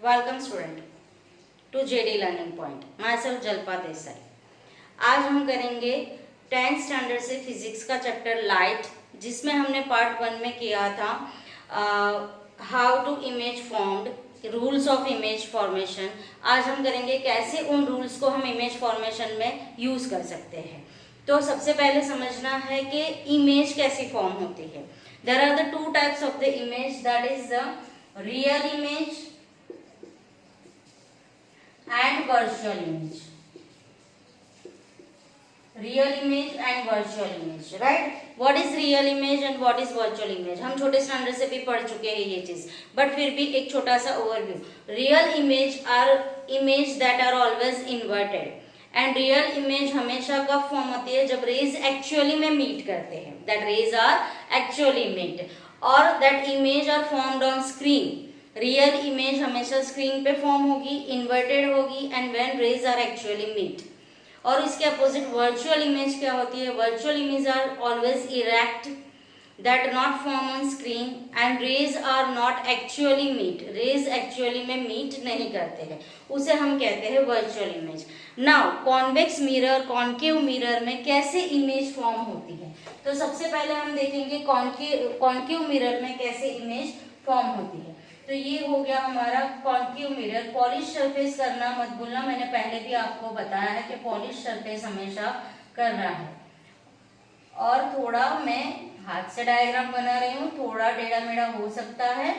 Welcome student to JD learning point. Myself Jalpa Desai. आज हम करेंगे 10th स्टैंडर्ड से फिजिक्स का चैप्टर लाइट, जिसमें हमने पार्ट 1 में किया था how to image formed, rules of image formation. आज हम करेंगे कैसे उन रूल्स को हम इमेज फॉर्मेशन में यूज कर सकते हैं। तो सबसे पहले समझना है कि इमेज कैसी फॉर्म होती है। There are the two types of the image, that is the real image and virtual image. Real image and virtual image, right? What is real image and what is virtual image? हम छोटे standard से भी पढ़ चुके हैं ये चीज, but फिर भी एक छोटा सा overview. Real image are image that are always inverted, and real image हमेशा कब फॉर्म होती है जब रेज एक्चुअली में मीट करते हैं, that rays are actually meet, और that image are formed on screen. Real image हमेशा स्क्रीन पे फॉर्म होगी, इन्वर्टेड होगी, and when rays are actually meet. और इसके अपोजिट वर्चुअल इमेज क्या होती है? Virtual image are always erect, that not form on screen, and rays are not actually meet. Rays actually में मीट नहीं करते हैं, उसे हम कहते हैं virtual image. Now convex mirror, concave mirror में कैसे इमेज फॉर्म होती है, तो सबसे पहले हम देखेंगे कॉन्केव मिरर में कैसे इमेज फॉर्म होती है। तो ये हो गया हमारा कॉन्केव मिरर। पॉलिश सरफेस करना मत भूलना, मैंने पहले भी आपको बताया है कि पॉलिश सरफेस हमेशा करना है। और थोड़ा मैं हाथ से डायग्राम बना रही हूँ, थोड़ा टेढ़ा मेढ़ा हो सकता है,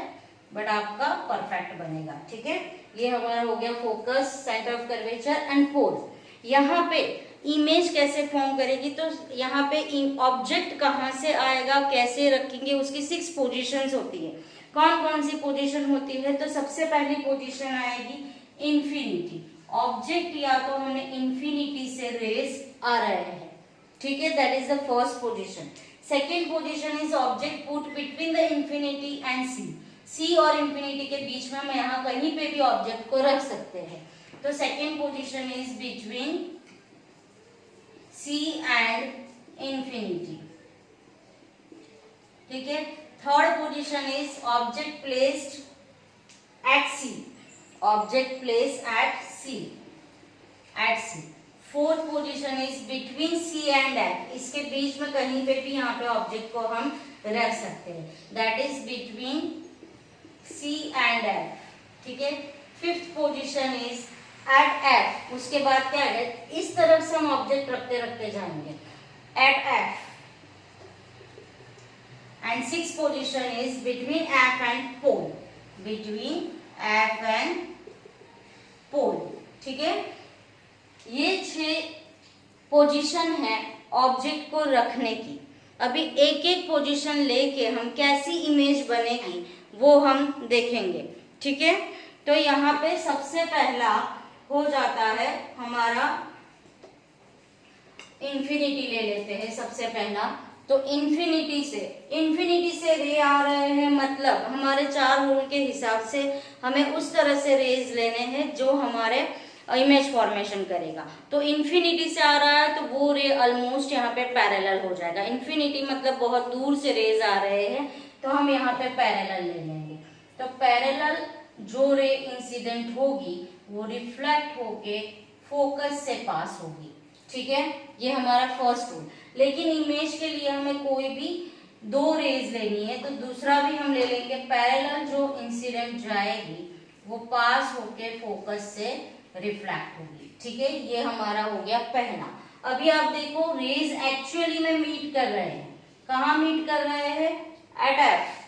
बट आपका परफेक्ट बनेगा, ठीक है। ये हमारा हो गया focus, centre of curvature and pole. यहाँ पे इमेज कैसे फॉर्म करेगी, तो यहाँ पे ऑब्जेक्ट कहाँ से आएगा, कैसे रखेंगे, उसकी 6 पोजिशंस होती है। कौन कौन सी पोजीशन होती है? तो सबसे पहली पोजीशन आएगी इंफिनिटी। ऑब्जेक्ट या तो हमें इंफिनिटी से रेज आ रहे हैं, ठीक है, that is the first position. Second position is object put between the infinity and C. C और इंफिनिटी के बीच में हम यहाँ कहीं पे भी ऑब्जेक्ट को रख सकते हैं। तो second position is between C and infinity, ठीक है। Third position is object placed at C. Object placed at C. At C. Fourth position is between C and F. इसके बीच में कहीं पे भी यहाँ पे ऑब्जेक्ट को हम रख सकते हैं, that is between C and F, ठीक है। Fifth position is at F. उसके बाद क्या है, इस तरफ से हम ऑब्जेक्ट रखते रखते जाएंगे at F. And sixth position is between F and pole. Between F and pole, ठीक है। ये 6 पोजीशन है ऑब्जेक्ट को रखने की। अभी एक एक पोजीशन लेके हम कैसी इमेज बनेगी वो हम देखेंगे, ठीक है। तो यहाँ पे सबसे पहला हो जाता है हमारा इंफिनिटी, ले लेते हैं सबसे पहला। तो इंफिनिटी से रे आ रहे हैं, मतलब हमारे 4 रूल के हिसाब से हमें उस तरह से रेज लेने हैं जो हमारे इमेज फॉर्मेशन करेगा। तो इंफिनिटी से आ रहा है तो वो रे ऑलमोस्ट यहाँ पे पैरेलल हो जाएगा। इंफिनिटी मतलब बहुत दूर से रेज आ रहे हैं, तो हम यहाँ पे पैरेलल ले लेंगे। तो पैरेलल जो रे इंसिडेंट होगी वो रिफ्लेक्ट होके फोकस से पास होगी, ठीक है। ये हमारा फर्स्ट रूल। लेकिन इमेज के लिए हमें कोई भी 2 रेज लेनी है, तो दूसरा भी हम ले लेंगे। पैरेलल जो इंसिडेंट जाएगी वो पास होके फोकस से रिफ्लेक्ट होगी, ठीक है। ये हमारा हो गया पहला। अभी आप देखो रेज एक्चुअली में मीट कर रहे हैं, कहाँ मीट कर रहे हैं? एट एफ,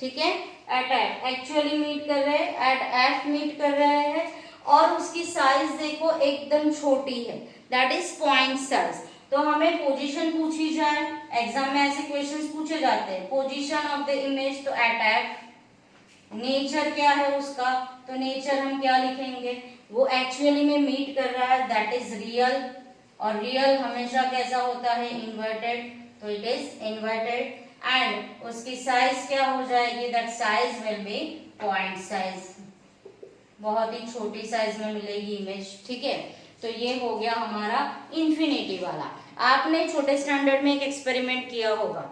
ठीक है, एट एफ एक्चुअली मीट कर रहे हैं, एट एफ मीट कर रहे हैं। और उसकी साइज देखो एकदम छोटी है, दैट इज पॉइंट साइज। तो हमें पोजीशन पूछी जाए, एग्जाम में ऐसे क्वेश्चंस पूछे जाते हैं, पोजीशन ऑफ द इमेज, तो एट एफ। नेचर क्या है उसका? तो नेचर हम क्या लिखेंगे? वो एक्चुअली में मीट कर रहा है, दैट इज रियल। और रियल हमेशा कैसा होता है? इन्वर्टेड, तो इट इज इन्वर्टेड। एंड उसकी साइज क्या हो जाएगी? That size will be point size, बहुत ही छोटी साइज में मिलेगी इमेज, ठीक है। तो ये हो गया हमारा इंफिनिटी वाला। आपने छोटे स्टैंडर्ड में एक एक्सपेरिमेंट किया होगा,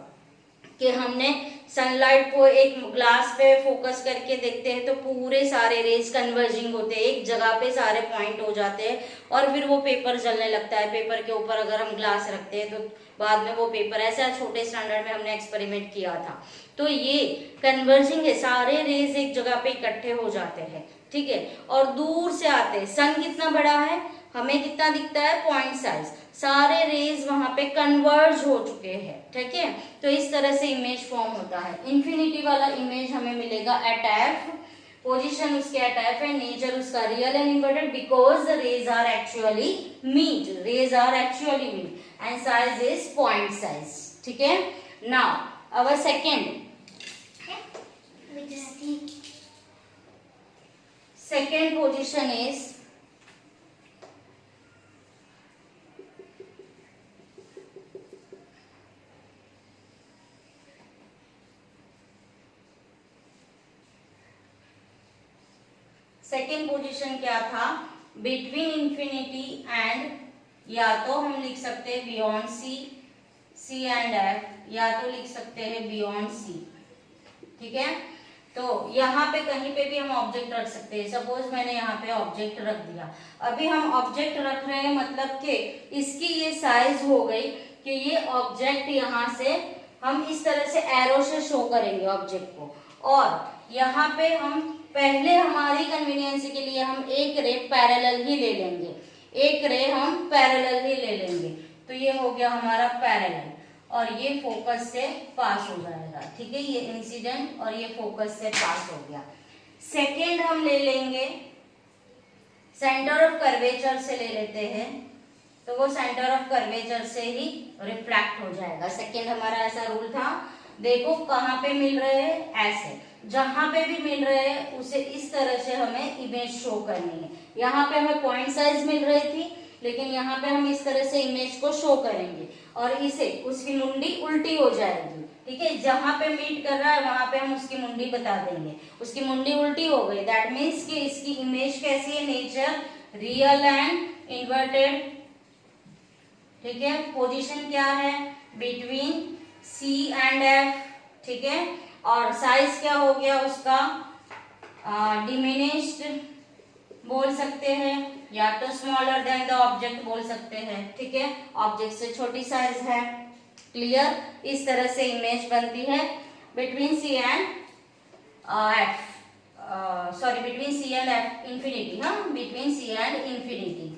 कि हमने सनलाइट को एक ग्लास पे फोकस करके देखते हैं तो पूरे सारे रेज कन्वर्जिंग होते हैं, एक जगह पे सारे पॉइंट हो जाते हैं और फिर वो पेपर जलने लगता है। पेपर के ऊपर अगर हम ग्लास रखते हैं तो बाद में वो पेपर, ऐसा छोटे स्टैंडर्ड में हमने एक्सपेरिमेंट किया था। तो ये कन्वर्जिंग है, सारे रेज एक जगह पे इकट्ठे हो जाते हैं, ठीक है, और दूर से आते हैं। सन कितना बड़ा है, हमें कितना दिखता है, पॉइंट साइज, सारे रेज वहां पे कन्वर्ज हो चुके हैं, ठीक है। तो इस तरह से इमेज फॉर्म होता है। इंफिनिटी वाला इमेज हमें मिलेगा एट एफ, पोजीशन उसके एट एफ है, नेचर उसका real and inverted because the rays are actually meet, rays are actually meet and size is point size, ठीक है। Now our second position is second position क्या था, between infinity and, या तो हम लिख सकते हैं beyond C, C and F, या तो लिख सकते हैं बियॉन्ड सी, ठीक है। तो यहाँ पे कहीं पे भी हम ऑब्जेक्ट रख सकते हैं। सपोज मैंने यहाँ पे ऑब्जेक्ट रख दिया, अभी हम ऑब्जेक्ट रख रहे हैं मतलब कि इसकी ये साइज हो गई कि ये ऑब्जेक्ट यहाँ से हम इस तरह से एरो से शो करेंगे ऑब्जेक्ट को, और यहाँ पे हम पहले हमारी कन्वीनियंस के लिए हम एक रे पैरेलल ही ले लेंगे, एक रे हम पैरेलल ही ले लेंगे। तो ये हो गया हमारा पैरेलल और ये फोकस से पास हो जाएगा, ठीक है, ये इंसिडेंट और ये फोकस से पास हो गया। सेकेंड हम ले लेंगे सेंटर ऑफ कर्वेचर से ले लेते हैं, तो वो सेंटर ऑफ कर्वेचर से ही रिफ्लेक्ट हो जाएगा। सेकेंड हमारा ऐसा रूल था। देखो कहाँ पे मिल रहे हैं, ऐसे, जहां पे भी मिल रहे हैं उसे इस तरह से हमें इमेज शो करनी है। यहाँ पे हमें पॉइंट साइज मिल रही थी, लेकिन यहाँ पे हम इस तरह से इमेज को शो करेंगे और इसे, उसकी मुंडी उल्टी हो जाएगी, ठीक है। जहां पे मीट कर रहा है वहां पे हम उसकी मुंडी बता देंगे, उसकी मुंडी उल्टी हो गई, दैट मीन्स कि इसकी इमेज कैसी है, नेचर रियल एंड इन्वर्टेड, ठीक है। पोजीशन क्या है, बिटवीन सी एंड एफ, ठीक है, और साइज क्या हो गया उसका, डिमिनिश्ड बोल सकते हैं, या तो स्मॉलर देन द ऑब्जेक्ट बोल सकते हैं, ठीक है, ऑब्जेक्ट से छोटी साइज है। क्लियर, इस तरह से इमेज बनती है between C and F, sorry between C and F infinity, हाँ, बिटवीन सी एंड इंफिनिटी,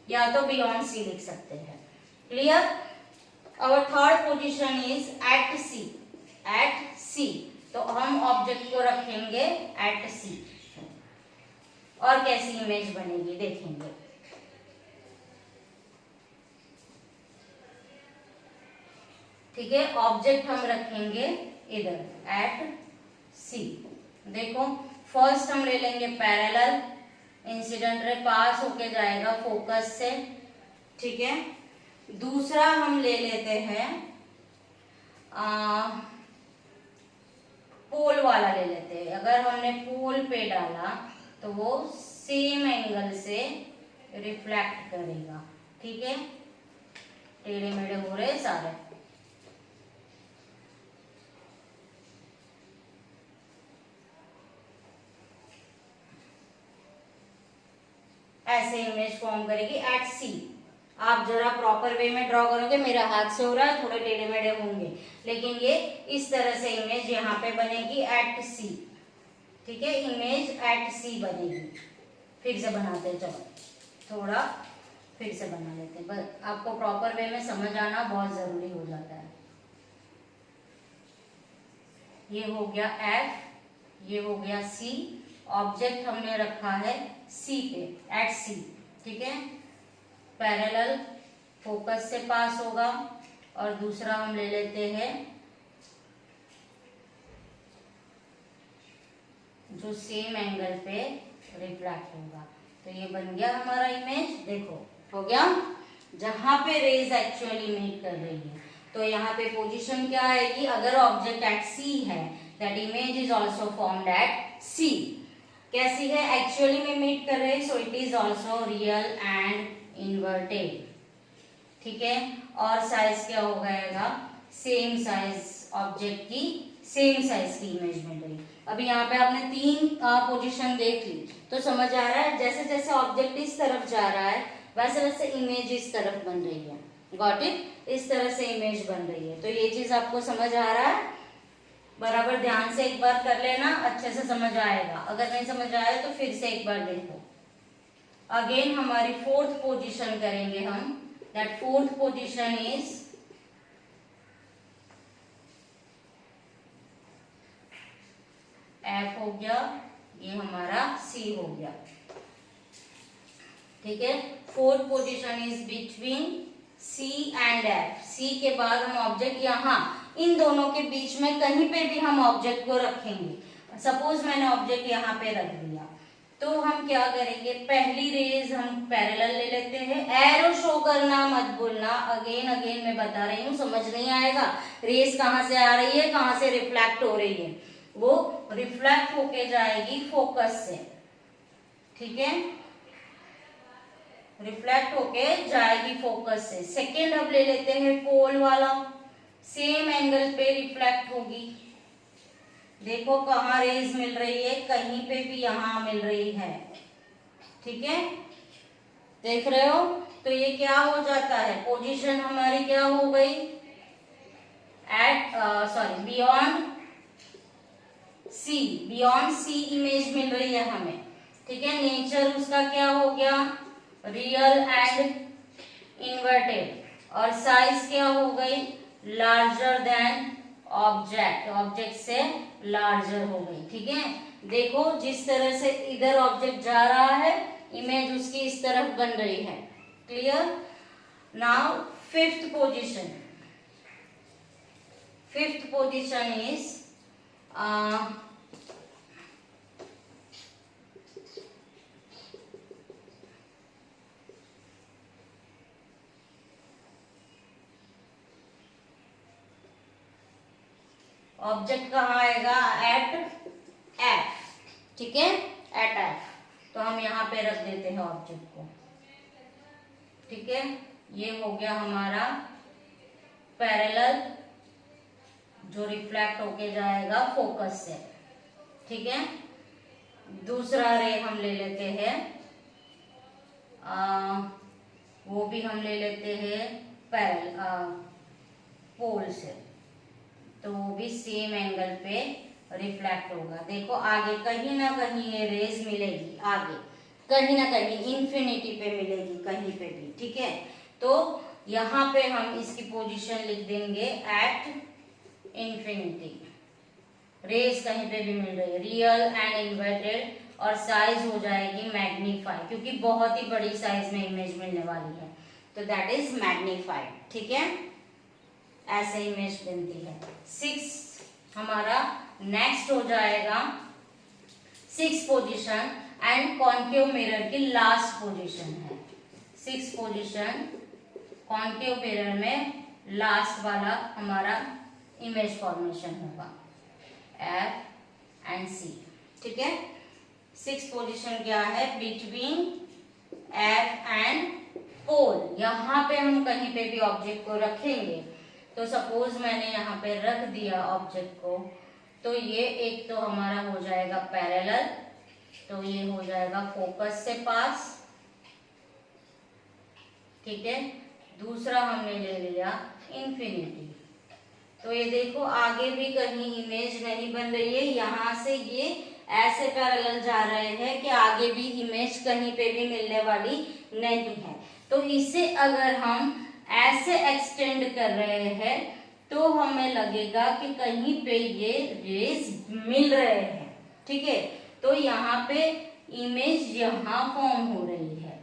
या तो बियॉन्ड सी लिख सकते हैं। Clear. Our third position is at C, at C, तो हम ऑब्जेक्ट को रखेंगे एट सी और कैसी इमेज बनेगी देखेंगे। ठीक है, ऑब्जेक्ट हम रखेंगे इधर एट सी। देखो फर्स्ट हम ले लेंगे पैरेलल, इंसिडेंट रे पास होके जाएगा फोकस से, ठीक है। दूसरा हम ले लेते हैं पोल वाला ले लेते हैं। अगर हमने पोल पे डाला तो वो सेम एंगल से रिफ्लेक्ट करेगा, ठीक है। टेढ़े मेढ़े हो रहे सारे। ऐसे इमेज फॉर्म करेगी एट सी। आप जरा प्रॉपर वे में ड्रॉ करोगे, मेरा हाथ से हो रहा है, थोड़े टेढ़े मेढ़े होंगे, लेकिन ये इस तरह से इमेज यहाँ पे बनेगी एट सी, ठीक है। इमेज एट सी बनेगी। फिर से बनाते हैं, चलो थोड़ा फिर से बना लेते हैं, बस आपको प्रॉपर वे में समझ आना बहुत जरूरी हो जाता है। ये हो गया एफ, ये हो गया सी, ऑब्जेक्ट हमने रखा है सी पे, एट सी, ठीक है। पैरेलल फोकस से पास होगा, और दूसरा हम ले लेते हैं जो सेम एंगल पे रिफ्लेक्ट होगा। तो ये बन गया हमारा इमेज। देखो हो गया, जहां पे रेज एक्चुअली मीट कर रही है, तो यहाँ पे पोजीशन क्या आएगी, अगर ऑब्जेक्ट एट सी है that image is also formed at C. कैसी है, एक्चुअली में मीट कर रहे, so it is also real and inverted, ठीक है। और साइज क्या हो जाएगा, सेम साइज ऑब्जेक्ट की सेम साइज की इमेज मिल रही। अभी यहाँ पे आपने 3 पोजीशन देख ली तो समझ आ रहा है, जैसे जैसे ऑब्जेक्ट इस तरफ जा रहा है वैसे वैसे इमेज इस तरफ बन रही है। Got it? इस तरह से इमेज बन रही है। तो ये चीज आपको समझ आ रहा है? बराबर ध्यान से एक बार कर लेना, अच्छे से समझ आएगा। अगर नहीं समझ आया तो फिर से एक बार देखो। अगेन हमारी 4th पोजीशन करेंगे हम। That 4th position is F हो गया, ये हमारा C हो गया। ठीक है, 4th position is between C and F। C के बाद हम ऑब्जेक्ट यहाँ इन दोनों के बीच में कहीं पे भी हम ऑब्जेक्ट को रखेंगे। सपोज मैंने ऑब्जेक्ट यहाँ पे रख दिया तो हम क्या करेंगे, पहली रेज हम पैरेलल ले लेते हैं। एरो शो करना मत भूलना, अगेन अगेन मैं बता रही हूँ, समझ नहीं आएगा। रेज कहाँ से आ रही है, कहाँ से रिफ्लेक्ट हो रही है, वो रिफ्लेक्ट होके जाएगी फोकस से। ठीक है, रिफ्लेक्ट होके जाएगी फोकस से। सेकेंड अब ले लेते हैं पोल वाला, सेम एंगल पे रिफ्लेक्ट होगी। देखो कहाँ रेज मिल रही है, कहीं पे भी यहाँ मिल रही है। ठीक है, देख रहे हो? तो ये क्या हो जाता है, पोजीशन हमारी क्या हो गई, at beyond C, beyond C image मिल रही है हमें। ठीक है, नेचर उसका क्या हो गया, रियल एंड इन्वर्टेड, और साइज क्या हो गई, लार्जर देन ऑब्जेक्ट, ऑब्जेक्ट से लार्जर हो गई। ठीक है, देखो जिस तरह से इधर ऑब्जेक्ट जा रहा है इमेज उसकी इस तरफ बन रही है। Clear? Now 5th position, 5th position is object कहाँ आएगा, एट एफ। ठीक है, एट एफ, तो हम यहाँ पे रख देते हैं ऑब्जेक्ट को। ठीक है, ये हो गया हमारा पैरेलल जो रिफ्लेक्ट होके जाएगा फोकस से। ठीक है, दूसरा रे हम ले लेते हैं, वो भी हम ले लेते हैं पोल से, तो वो भी सेम एंगल पे रिफ्लेक्ट होगा। देखो आगे कहीं ना कहीं ये रेज मिलेगी, आगे कहीं ना कहीं इंफिनिटी पे मिलेगी कहीं पे भी। ठीक है, तो यहाँ पे हम इसकी पोजीशन लिख देंगे एट इंफिनिटी। रेज कहीं पे भी मिल रही है, रियल एंड इन्वर्टेड, और साइज हो जाएगी मैग्नीफाई, क्योंकि बहुत ही बड़ी साइज में इमेज मिलने वाली है, तो दैट इज मैग्नीफाइड। ठीक है, ऐसे इमेज बनती है। 6 हमारा नेक्स्ट हो जाएगा 6th position and concave mirror की लास्ट पोजीशन है। 6th पोजीशन कॉन्केव मिरर में लास्ट वाला हमारा इमेज फॉर्मेशन होगा, F एंड C। ठीक है, 6th पोजीशन क्या है, बिटवीन F एंड पोल। यहाँ पे हम कहीं पे भी ऑब्जेक्ट को रखेंगे, तो सपोज मैंने यहाँ पे रख दिया ऑब्जेक्ट को, तो ये एक तो हमारा हो जाएगा पैरेलल, तो ये हो जाएगा फोकस से पास। ठीक है, दूसरा हमने ले लिया इंफिनिटी, तो ये देखो आगे भी कहीं इमेज नहीं बन रही है, यहाँ से ये ऐसे पैरेलल जा रहे हैं कि आगे भी इमेज कहीं पे भी मिलने वाली नहीं है। तो इसे अगर हम ऐसे एक्सटेंड कर रहे हैं तो हमें लगेगा कि कहीं पे ये रेज मिल रहे हैं। ठीक है, तो यहाँ पे इमेज यहाँ फॉर्म हो रही है।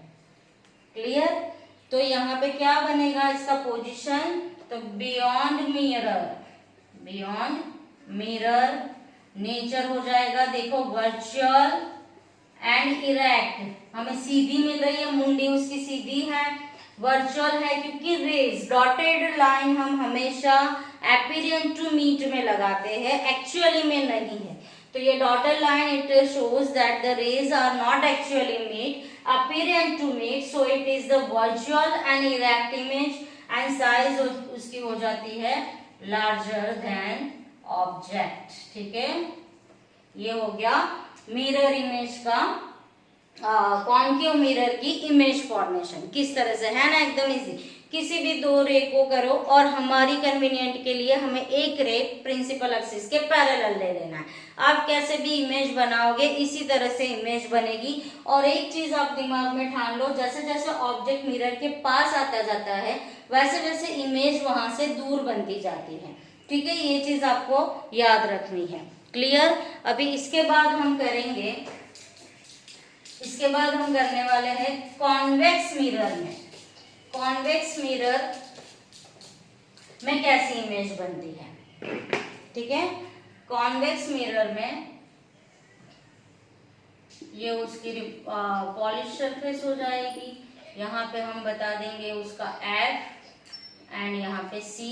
क्लियर? तो यहाँ पे क्या बनेगा इसका पोजीशन, तो beyond mirror, beyond mirror nature हो जाएगा, देखो वर्चुअल एंड इरेक्ट। हमें सीधी मिल रही है, मुंडी उसकी सीधी है, वर्चुअल है क्योंकि रेज, डॉटेड लाइन हम हमेशा अपीयरेंस टू मीट में लगाते हैं, एक्चुअली में नहीं है। तो ये dotted line it shows that the rays are not actually meet, appearance to meet, so it is the virtual and erect image, and size उसकी हो जाती है लार्जर देन ऑब्जेक्ट। ठीक है, ये हो गया मिरर इमेज का, कॉन्केव मिरर की इमेज फॉर्मेशन किस तरह से है ना, एकदम इजी। किसी भी दो रे को करो और हमारी कन्वीनियंट के लिए हमें एक रे प्रिंसिपल एक्सिस के पैरेलल ले लेना है। आप कैसे भी इमेज बनाओगे इसी तरह से इमेज बनेगी। और एक चीज आप दिमाग में ठान लो, जैसे जैसे ऑब्जेक्ट मिरर के पास आता जाता है वैसे वैसे इमेज वहां से दूर बनती जाती है। ठीक है, ये चीज आपको याद रखनी है। क्लियर। अभी इसके बाद हम करेंगे, इसके बाद हम करने वाले हैं कॉन्वेक्स मिरर में। कॉन्वेक्स मिरर में कैसी इमेज बनती है। ठीक है, कॉन्वेक्स मिरर में ये उसकी पॉलिश सरफेस हो जाएगी। यहाँ पे हम बता देंगे उसका F एंड यहाँ पे C,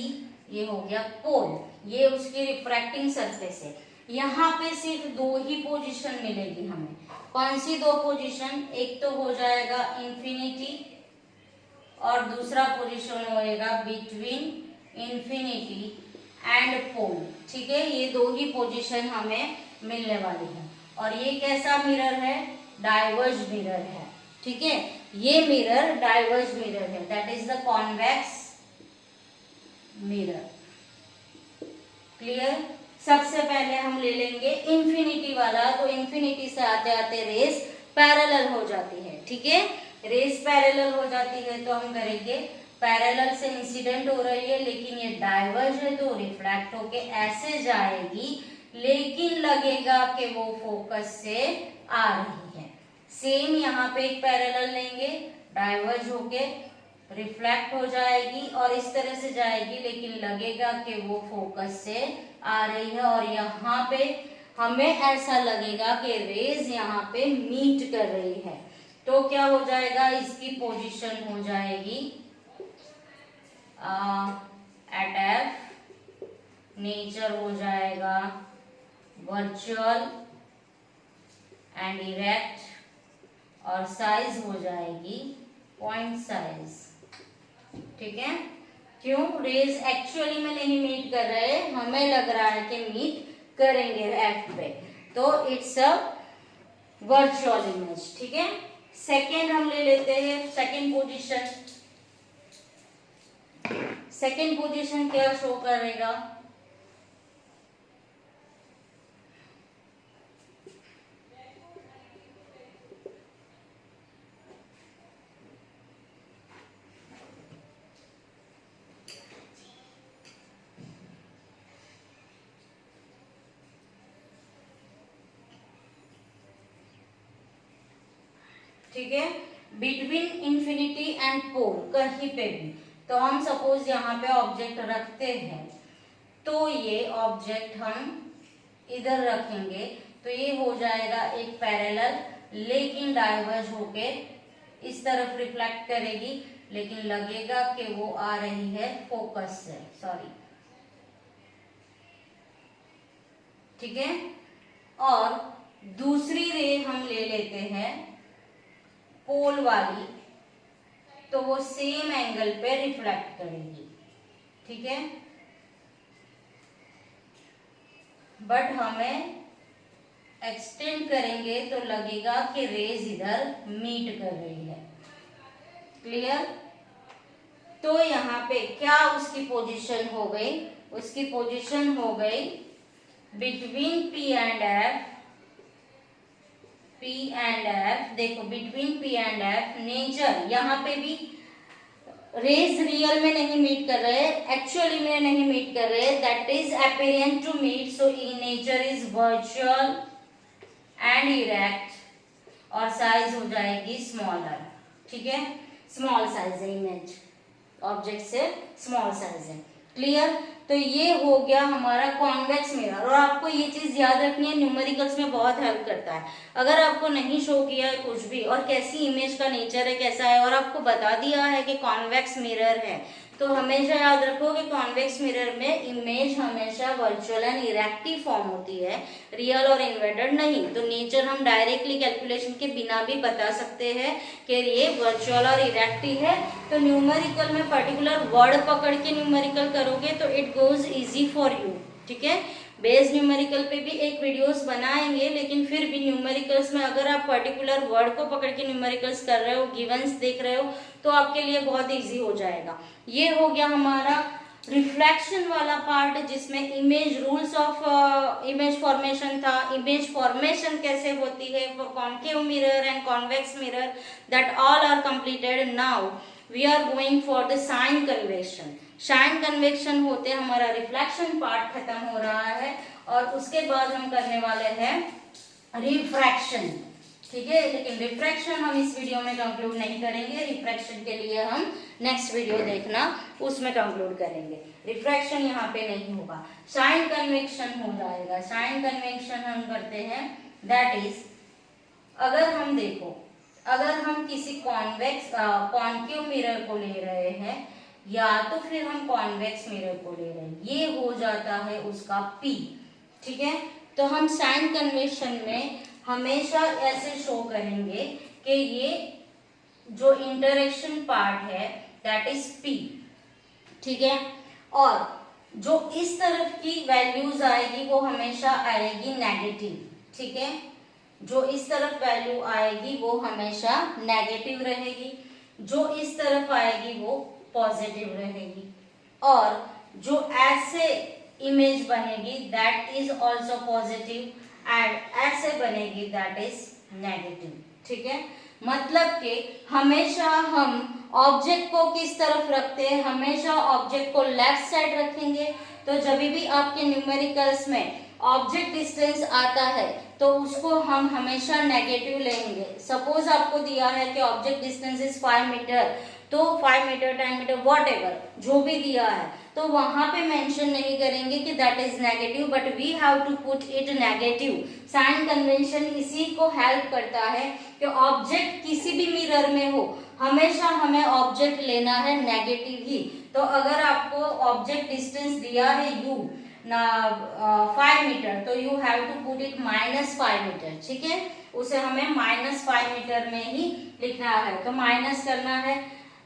ये हो गया पोल। ये उसकी रिफ्रैक्टिंग सरफेस है। यहाँ पे सिर्फ दो ही पोजीशन मिलेगी हमें। कौन सी दो पोजीशन, एक तो हो जाएगा इंफिनिटी और दूसरा पोजीशन होएगा बिटवीन इंफिनिटी एंड पोल। ठीक है, ये दो ही पोजीशन हमें मिलने वाली है। और ये कैसा मिरर है, डाइवर्ज मिरर है। ठीक है, ये मिरर डाइवर्ज मिरर है, that is the convex mirror. Clear. सबसे पहले हम ले लेंगे इंफिनिटी वाला, तो इंफिनिटी से आते आते रेस पैरेलल हो जाती है। ठीक है, रेस पैरेलल हो जाती है तो हम करेंगे, पैरेलल से इंसिडेंट हो रही है लेकिन ये डाइवर्ज है तो रिफ्रैक्ट होके ऐसे जाएगी, लेकिन लगेगा कि वो फोकस से आ रही है। सेम यहाँ पे एक पैरेलल लेंगे, डाइवर्ज होके रिफ्लेक्ट हो जाएगी और इस तरह से जाएगी, लेकिन लगेगा कि वो फोकस से आ रही है। और यहाँ पे हमें ऐसा लगेगा कि रेज यहाँ पे मीट कर रही है, तो क्या हो जाएगा, इसकी पोजीशन हो जाएगी एट एफ, नेचर हो जाएगा वर्चुअल एंड इरेक्ट और साइज हो जाएगी पॉइंट साइज। ठीक है, क्यों, रेज एक्चुअली में नहीं मीट कर रहे, हमें लग रहा है कि मीट करेंगे एफ पे, तो इट्स अ वर्चुअल इमेज। ठीक है, सेकेंड हम ले लेते हैं सेकेंड पोजीशन। सेकेंड पोजीशन क्या शो करेगा, ठीक है, बिटवीन इंफिनिटी एंड पोल कहीं पे भी। तो हम सपोज यहाँ पे ऑब्जेक्ट रखते हैं, तो ये ऑब्जेक्ट हम इधर रखेंगे तो ये हो जाएगा एक पैरेलल, लेकिन डाइवर्ज होके इस तरफ रिफ्लेक्ट करेगी, लेकिन लगेगा कि वो आ रही है फोकस से, सॉरी। ठीक है, और दूसरी रे हम ले लेते हैं पोल वाली, तो वो सेम एंगल पे रिफ्लेक्ट करेगी। ठीक है, बट हमें एक्सटेंड करेंगे तो लगेगा कि रेज इधर मीट कर रही है। क्लियर। तो यहाँ पे क्या उसकी पोजीशन हो गई, उसकी पोजीशन हो गई between P and F, P and F. देखो between P and F, nature यहाँ पे भी रेज रियल में नहीं मीट कर रहे, एक्चुअली में नहीं मीट कर रहे, that is appearing to meet, so nature is virtual and erect और साइज हो जाएगी स्मॉलर। ठीक है, स्मॉल साइज है, इमेज ऑब्जेक्ट से स्मॉल साइज है। क्लियर। तो ये हो गया हमारा कॉन्वेक्स मिरर। और आपको ये चीज याद रखनी है, न्यूमेरिकल्स में बहुत हेल्प करता है। अगर आपको नहीं शो किया है कुछ भी और कैसी इमेज का नेचर है कैसा है, और आपको बता दिया है कि कॉन्वेक्स मिरर है, तो हमेशा याद रखो कि कॉन्वेक्स मिरर में इमेज हमेशा वर्चुअल एंड इरेक्टिव फॉर्म होती है, रियल और इन्वर्टेड नहीं। तो नेचर हम डायरेक्टली कैलकुलेशन के बिना भी बता सकते हैं कि ये वर्चुअल और इरेक्टिव है। तो न्यूमेरिकल में पर्टिकुलर वर्ड पकड़ के न्यूमेरिकल करोगे तो it goes easy for you, ठीक है। बेस न्यूमेरिकल पे भी एक वीडियोस बनाएंगे, लेकिन फिर भी न्यूमेरिकल्स में अगर आप पर्टिकुलर वर्ड को पकड़ के न्यूमेरिकल्स कर रहे हो, गिवंस देख रहे हो, तो आपके लिए बहुत इजी हो जाएगा। ये हो गया हमारा रिफ्लेक्शन वाला पार्ट, जिसमें image rules of image formation था, इमेज फॉर्मेशन कैसे होती है for concave mirror and convex mirror, that all are completed. Now we are going for the sign convection. Sign convection होते हमारा रिफ्लेक्शन पार्ट खत्म हो रहा है, और उसके बाद हम करने वाले हैं रिफ्रैक्शन, ठीक है। लेकिन रिफ्रैक्शन हम इस वीडियो में कंक्लूड नहीं करेंगे, रिफ्रैक्शन के लिए हम नेक्स्ट वीडियो देखना, उसमें कंक्लूड करेंगे। रिफ्रैक्शन यहाँ पे नहीं होगा, साइन कन्वेक्शन हो जाएगा। साइन कन्वेक्शन हम करते हैं, दैट इज अगर हम देखो, अगर हम किसी कॉन्वेक्स कॉन्केव मिरर को ले रहे हैं या तो फिर हम कॉन्वेक्स मिरर को ले रहे हैं, ये हो जाता है उसका P, ठीक है। तो हम साइन कन्वेक्शन में हमेशा ऐसे शो करेंगे कि ये जो इंटरेक्शन पार्ट है दैट इज P, ठीक है। और जो इस तरफ की वैल्यूज आएगी वो हमेशा आएगी नेगेटिव, ठीक है। जो इस तरफ वैल्यू आएगी वो हमेशा नेगेटिव रहेगी, जो इस तरफ आएगी वो पॉजिटिव रहेगी, और जो ऐसे इमेज बनेगी that is also positive and ऐसे बनेगी दैट इज नेगेटिव, ठीक है। मतलब कि हमेशा हम ऑब्जेक्ट को किस तरफ रखते हैं, हमेशा ऑब्जेक्ट को लेफ्ट साइड रखेंगे। तो जब भी आपके न्यूमेरिकल्स में ऑब्जेक्ट डिस्टेंस आता है तो उसको हम हमेशा नेगेटिव लेंगे। सपोज आपको दिया है कि ऑब्जेक्ट डिस्टेंस इज 5 मीटर, तो 5 मीटर 10 मीटर वॉट एवर जो भी दिया है, तो वहां पे मेंशन नहीं करेंगे कि that is negative, but we have to put it negative. Sign convention इसी को हेल्प करता है कि ऑब्जेक्ट किसी भी मिरर में हो, हमेशा हमें ऑब्जेक्ट लेना है नेगेटिव ही। तो अगर आपको ऑब्जेक्ट डिस्टेंस दिया है u ना 5 मीटर, तो you have to put it -5 metre, ठीक है। उसे हमें -5 मीटर में ही लिखना है, तो माइनस करना है।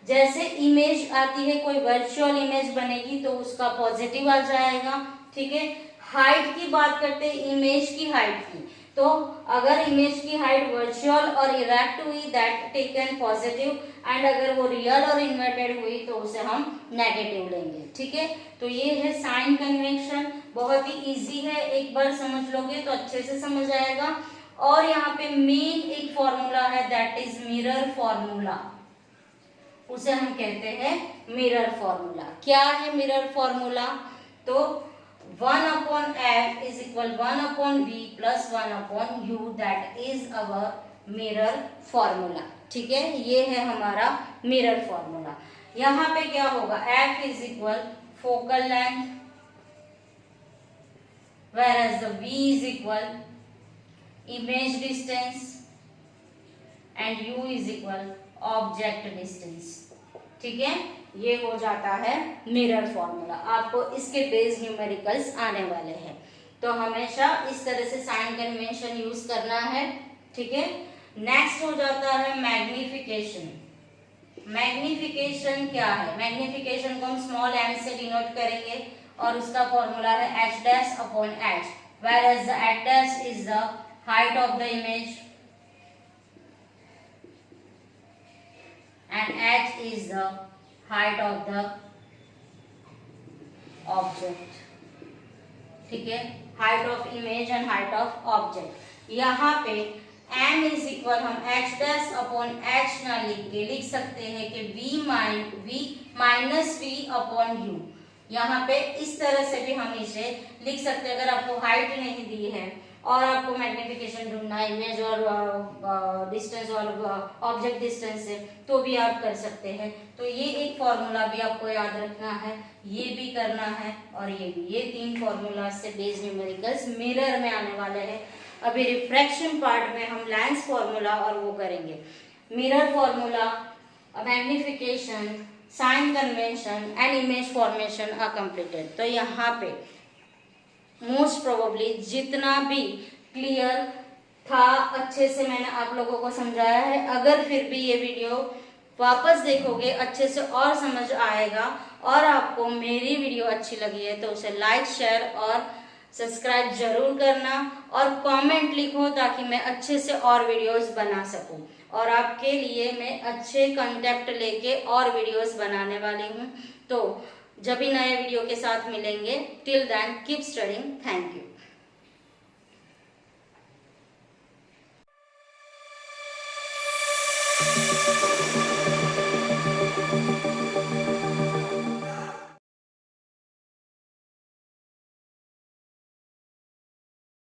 जैसे इमेज आती है, कोई वर्चुअल इमेज बनेगी तो उसका पॉजिटिव आ जाएगा, ठीक है। हाइट की बात करते हैं, इमेज की हाइट की, तो अगर इमेज की हाइट वर्चुअल और इरेक्ट हुई दैट टेकन पॉजिटिव, एंड अगर वो रियल और इन्वर्टेड हुई तो उसे हम नेगेटिव लेंगे, ठीक है। तो ये है साइन कन्वेंशन, बहुत ही इजी है, एक बार समझ लोगे तो अच्छे से समझ आएगा। और यहाँ पे मेन एक फॉर्मूला है दैट इज मिरर फॉर्मूला, उसे हम कहते हैं मिरर फॉर्मूला। क्या है मिरर फॉर्मूला? तो 1/f is equal 1/v plus 1/u, that is our mirror formula, ठीक है। ये है हमारा मिरर फॉर्मूला। यहाँ पे क्या होगा, f is equal focal length, whereas the v is equal image distance and u is equal object distance, ठीक है। ये हो जाता है मिरर फॉर्मूला। आपको इसके बेस न्यूमेरिकल्स आने वाले हैं, तो हमेशा इस तरह से साइन कन्वेंशन यूज करना है, ठीक है। नेक्स्ट हो जाता है मैग्निफिकेशन। मैग्निफिकेशन क्या है? मैग्निफिकेशन को हम स्मॉल m से डिनोट करेंगे और उसका फॉर्मूला है h'/h, whereas the h' is the height of the image and h is the height of the object, ठीक है। Height of image and height of object. यहाँ पे m इज इक्वल हम h'/h ना लिख के लिख सकते हैं कि v minus v upon u। यहाँ पे इस तरह से भी हम इसे लिख सकते हैं। अगर आपको हाइट नहीं दी है और आपको मैग्निफिकेशन ढूंढना है इमेज और डिस्टेंस और ऑब्जेक्ट डिस्टेंस से, तो भी आप कर सकते हैं। तो ये एक फॉर्मूला भी आपको याद रखना है, ये भी करना है और ये भी। ये 3 फॉर्मूला से बेस न्यूमेरिकल्स मिरर में आने वाले हैं। अभी रिफ्रैक्शन पार्ट में हम लेंस फॉर्मूला और वो करेंगे। Mirror formula, magnification, sign convention and image formation are completed. तो यहाँ पे मोस्ट प्रोबेबली जितना भी क्लियर था अच्छे से मैंने आप लोगों को समझाया है। अगर फिर भी ये वीडियो वापस देखोगे अच्छे से और समझ आएगा और आपको मेरी वीडियो अच्छी लगी है तो उसे लाइक शेयर और सब्सक्राइब जरूर करना और कमेंट लिखो ताकि मैं अच्छे से और वीडियोस बना सकूं और आपके लिए मैं अच्छे कंटेंट लेके और वीडियोस बनाने वाली हूं। तो जब भी नए वीडियो के साथ मिलेंगे, till then keep studying. Thank you.